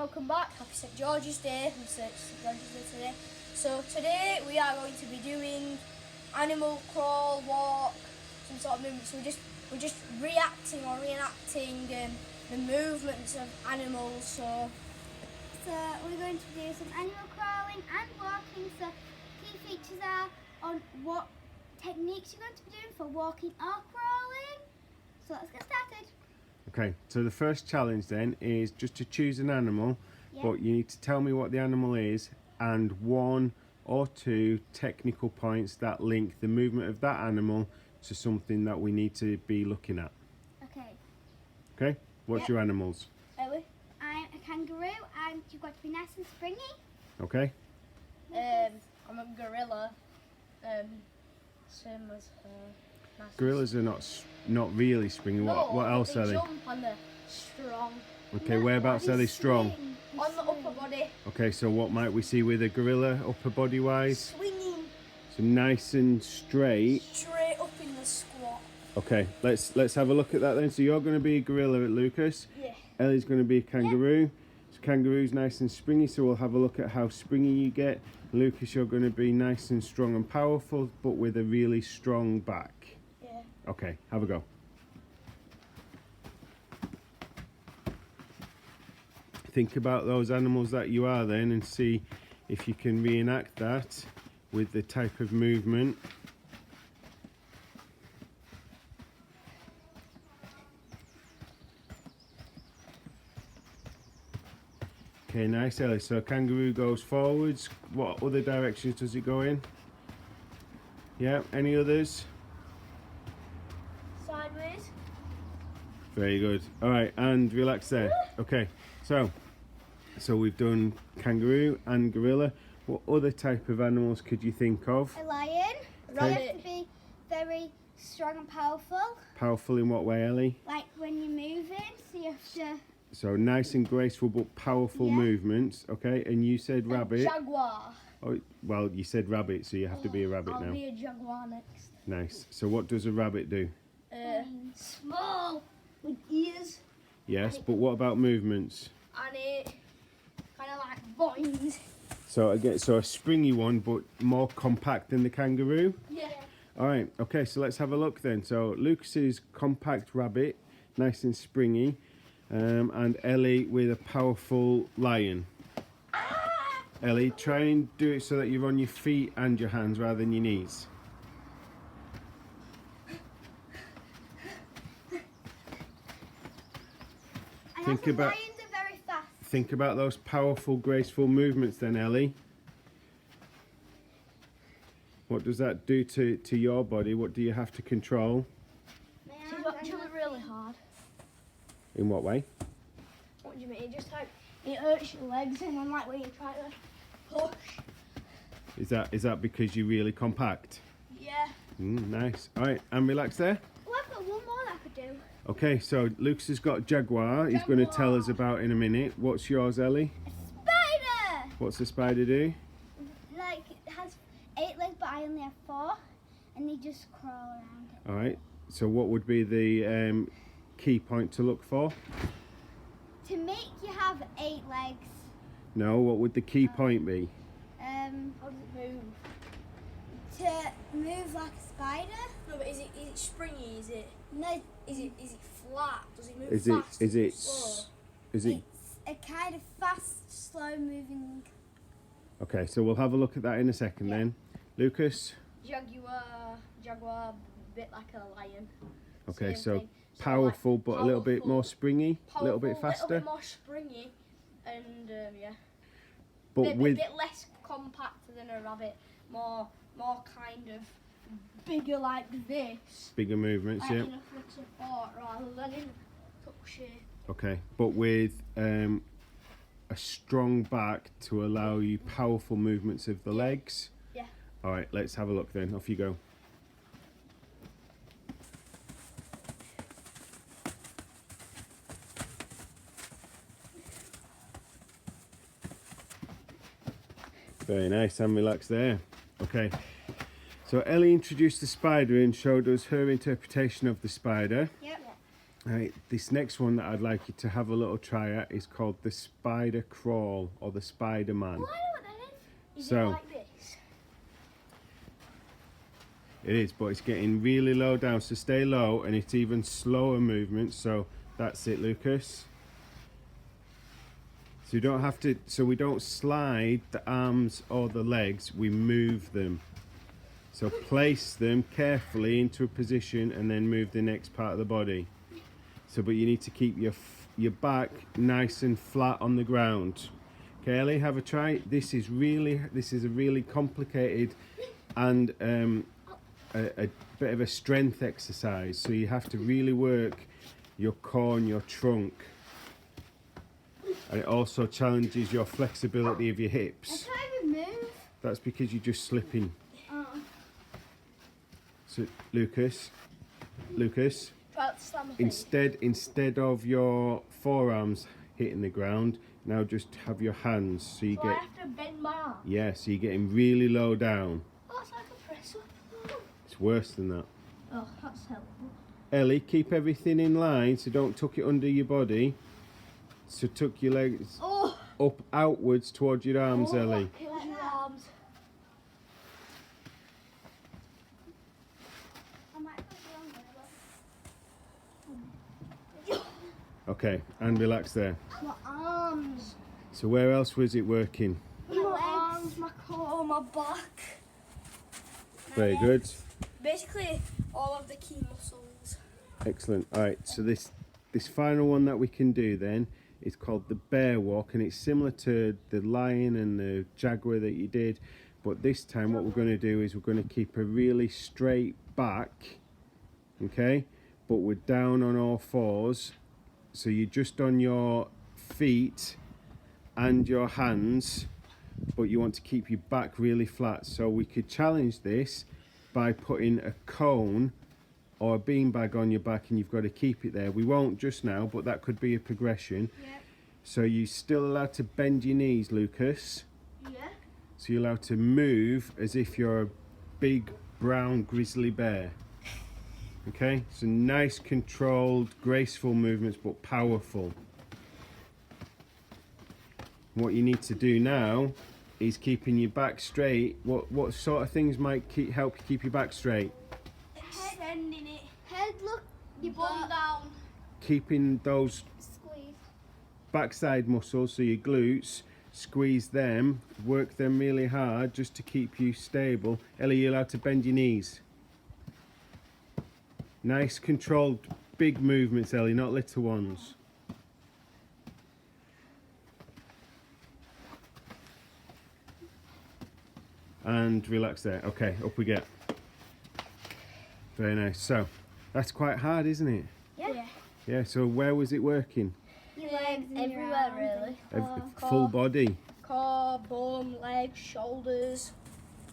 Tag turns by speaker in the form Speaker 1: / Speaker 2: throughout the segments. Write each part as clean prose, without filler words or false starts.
Speaker 1: welcome back. Happy St George's Day. I'm St George's Day today. So today we are going to be doing animal crawl, walk, some sort of movement. So we're just reacting or reenacting the movements of animals. So
Speaker 2: we're going to do some animal crawling and walking. So key features are on what techniques you're going to be doing for walking or crawling. So let's get started.
Speaker 3: Okay, so the first challenge then is just to choose an animal, but you need to tell me what the animal is and 1 or 2 technical points that link the movement of that animal to something that we need to be looking at.
Speaker 2: Okay.
Speaker 3: Okay, what's your animals?
Speaker 1: Ellie?
Speaker 2: I'm a kangaroo and you've got to be nice and springy.
Speaker 3: Okay.
Speaker 1: I'm a gorilla. Same as her. Nice.
Speaker 3: Gorillas are not really springy. What else are they?
Speaker 1: Jump and they're strong.
Speaker 3: Okay, whereabouts are they strong?
Speaker 1: On the upper body.
Speaker 3: Okay, so what might we see with a gorilla upper body wise?
Speaker 1: Swinging.
Speaker 3: So nice and straight.
Speaker 1: Straight up in the squat.
Speaker 3: Okay, let's have a look at that then. So you're going to be a gorilla, Lucas.
Speaker 1: Yeah.
Speaker 3: Ellie's going to be a kangaroo. So kangaroo's nice and springy, so we'll have a look at how springy you get. Lucas, you're going to be nice and strong and powerful, but with a really strong back.
Speaker 1: Yeah.
Speaker 3: Okay, have a go. Think about those animals that you are then and see if you can reenact that with the type of movement. Okay, nice, Ellie. So kangaroo goes forwards. What other directions does it go in? Yeah, any others?
Speaker 1: Sideways.
Speaker 3: Very good. All right, and relax there. Okay, so we've done kangaroo and gorilla. What other type of animals could you think of?
Speaker 2: A lion.
Speaker 3: Okay.
Speaker 2: You have to be very strong and powerful.
Speaker 3: Powerful in what way, Ellie?
Speaker 2: Like when you're moving, so you have to...
Speaker 3: So nice and graceful but powerful movements. Okay, and you said rabbit.
Speaker 1: Jaguar.
Speaker 3: Oh, well, you said rabbit, so you have to be a rabbit
Speaker 1: I'll
Speaker 3: now.
Speaker 1: be a jaguar next.
Speaker 3: Nice. So what does a rabbit do?
Speaker 1: Small with ears.
Speaker 3: Yes, but what about movements?
Speaker 1: And it kind of like boings.
Speaker 3: So again, so a springy one, but more compact than the kangaroo.
Speaker 1: Yeah.
Speaker 3: All right. Okay, so let's have a look then. So Lucas's compact rabbit, nice and springy, and Ellie with a powerful lion. Ellie, try and do it so that you're on your feet and your hands rather than your knees.
Speaker 2: Lions are very fast.
Speaker 3: Think about those powerful, graceful movements then, Ellie. What does that do to your body? What do you have to control?
Speaker 1: She's actually really hard.
Speaker 3: In what way?
Speaker 1: What do you mean? It just like, it hurts your legs and then like when you try to push.
Speaker 3: Is that because you're really compact?
Speaker 1: Yeah.
Speaker 3: Nice. All right, and relax there.
Speaker 2: Oh, I've got one more that I could do.
Speaker 3: Okay, so Lucas has got jaguar. He's going to tell us about in a minute. What's yours, Ellie?
Speaker 2: A spider!
Speaker 3: What's the spider do?
Speaker 2: Like, it has 8 legs, but I only have 4. And they just crawl around it.
Speaker 3: All right, so what would be the key point to look for?
Speaker 2: To make you have 8 legs.
Speaker 3: No, what would the key point be?
Speaker 1: How does it move?
Speaker 2: To move like a spider.
Speaker 1: No, but is it springy? Is it?
Speaker 2: No,
Speaker 1: Is it flat? Does it move
Speaker 3: Is
Speaker 1: fast?
Speaker 3: it
Speaker 1: Slow?
Speaker 3: is it
Speaker 2: it's a kind of fast, slow moving.
Speaker 3: Okay, so we'll have a look at that in a second then. Lucas?
Speaker 1: Jaguar, bit like a lion.
Speaker 3: Okay,
Speaker 1: Same
Speaker 3: so
Speaker 1: thing. So,
Speaker 3: powerful
Speaker 1: like,
Speaker 3: but a little bit more springy, a little bit faster.
Speaker 1: A little bit more springy, and yeah.
Speaker 3: But
Speaker 1: bit less compact than a rabbit. More kind of bigger like this.
Speaker 3: Bigger movements,
Speaker 1: Like
Speaker 3: yeah.
Speaker 1: in a foot apart rather than in a tuck shape.
Speaker 3: Okay, but with a strong back to allow you powerful movements of the legs.
Speaker 1: Yeah.
Speaker 3: All right, let's have a look then. Off you go. Very nice and relaxed there. Okay, so Ellie introduced the spider and showed us her interpretation of the spider.
Speaker 2: Yep.
Speaker 3: Right, this next one that I'd like you to have a little try at is called the spider crawl or the Spider-Man.
Speaker 2: Oh, I know what that is.
Speaker 1: Is
Speaker 3: So-
Speaker 1: it like this?
Speaker 3: It is, but it's getting really low down, so stay low, and it's even slower movement. So that's it, Lucas. So you don't have to, so we don't slide the arms or the legs, we move them. So place them carefully into a position and then move the next part of the body. So, but you need to keep your back nice and flat on the ground. Okay, Ellie, have a try. This is a really complicated and a bit of a strength exercise. So you have to really work your core and your trunk. And it also challenges your flexibility of your
Speaker 2: I
Speaker 3: hips.
Speaker 2: can't even move.
Speaker 3: That's because you're just slipping.
Speaker 2: Oh.
Speaker 3: So Lucas,
Speaker 1: Try to slam my face.
Speaker 3: instead of your forearms hitting the ground, now just have your hands. So you
Speaker 1: So I
Speaker 3: get,
Speaker 1: have to bend my arm.
Speaker 3: yeah, so you're getting really low down.
Speaker 1: Oh, it's like a press up.
Speaker 3: It's worse than that.
Speaker 1: Oh, that's helpful.
Speaker 3: Ellie, keep everything in line, so don't tuck it under your body. So tuck your legs
Speaker 1: Oh,
Speaker 3: up outwards towards your arms,
Speaker 1: oh,
Speaker 3: Ellie.
Speaker 1: that kills your arms.
Speaker 2: I might put it on there.
Speaker 3: Okay, and relax there.
Speaker 1: My arms.
Speaker 3: So where else was it working?
Speaker 1: My arms, my core, my back.
Speaker 3: Very good.
Speaker 1: Basically, all of the key muscles.
Speaker 3: Excellent. All right, so this final one that we can do then is called the bear walk, and it's similar to the lion and the jaguar that you did, but this time what we're going to do is we're going to keep a really straight back, okay, but we're down on all fours, so you're just on your feet and your hands, but you want to keep your back really flat. So we could challenge this by putting a cone or a beanbag on your back, and you've got to keep it there. We won't just now, but that could be a progression.
Speaker 2: Yep.
Speaker 3: So you're still allowed to bend your knees, Lucas.
Speaker 1: Yeah.
Speaker 3: So you're allowed to move as if you're a big brown grizzly bear. Okay, so nice controlled, graceful movements, but powerful. What you need to do now is keeping your back straight. What sort of things might help you keep your back straight?
Speaker 1: Extending it.
Speaker 2: Head, look.
Speaker 1: Your bum down.
Speaker 3: Keeping those
Speaker 2: Squeeze.
Speaker 3: backside muscles, so your glutes, squeeze them, work them really hard just to keep you stable. Ellie, you're allowed to bend your knees. Nice controlled big movements, Ellie, not little ones. And relax there. Okay, up we get. Very nice. So that's quite hard, isn't it?
Speaker 2: Yeah.
Speaker 3: Yeah, so where was it working?
Speaker 2: Your legs and your
Speaker 1: Everywhere,
Speaker 2: arms
Speaker 1: really.
Speaker 2: and-
Speaker 3: Full body.
Speaker 1: Core, bum, legs, shoulders.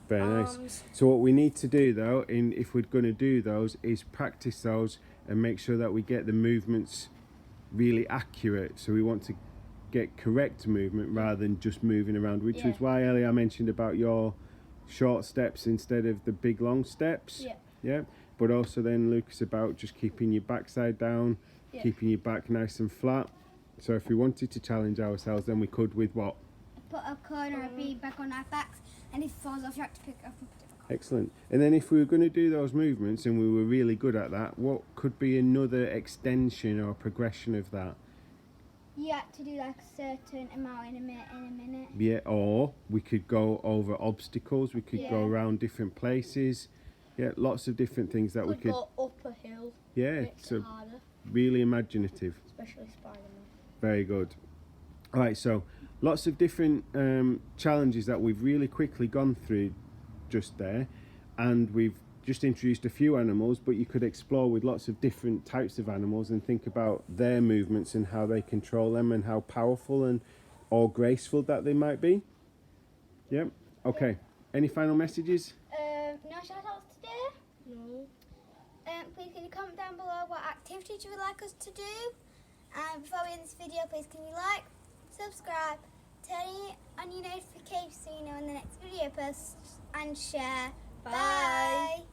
Speaker 3: Very nice.
Speaker 1: Arms.
Speaker 3: So what we need to do though, if we're going to do those, is practice those and make sure that we get the movements really accurate. So we want to get correct movement rather than just moving around, which
Speaker 1: Yeah.
Speaker 3: was why, Ellie, I mentioned about your short steps instead of the big long steps.
Speaker 1: Yeah.
Speaker 3: Yeah. But also then, Lucas, about just keeping your backside down,
Speaker 1: Yeah.
Speaker 3: keeping your back nice and flat. So if we wanted to challenge ourselves, then we could with what?
Speaker 2: Put a cone or a beanbag on our backs, and if it falls off, you have to pick it up and put it back on.
Speaker 3: Excellent. And then if we were going to do those movements and we were really good at that, what could be another extension or progression of that?
Speaker 2: You have to do like a certain amount in a minute.
Speaker 3: Yeah, or we could go over obstacles, we could go
Speaker 2: Yeah.
Speaker 3: around different places. Yeah, lots of different things that we
Speaker 1: Could
Speaker 3: could.
Speaker 1: go up a hill.
Speaker 3: Yeah,
Speaker 1: Makes
Speaker 3: so
Speaker 1: it harder,
Speaker 3: really imaginative.
Speaker 1: especially Spider-Man.
Speaker 3: Very good. All right, so lots of different challenges that we've really quickly gone through just there, and we've just introduced a few animals, but you could explore with lots of different types of animals and think about their movements and how they control them and how powerful and or graceful that they might be. Yep. Okay. Any final messages?
Speaker 2: No shout outs today.
Speaker 1: No.
Speaker 2: Please can you comment down below what activities you would like us to do. And before we end this video, please can you like, subscribe, turn on your notifications so you know when the next video posts, and share.
Speaker 1: Bye.
Speaker 2: Bye.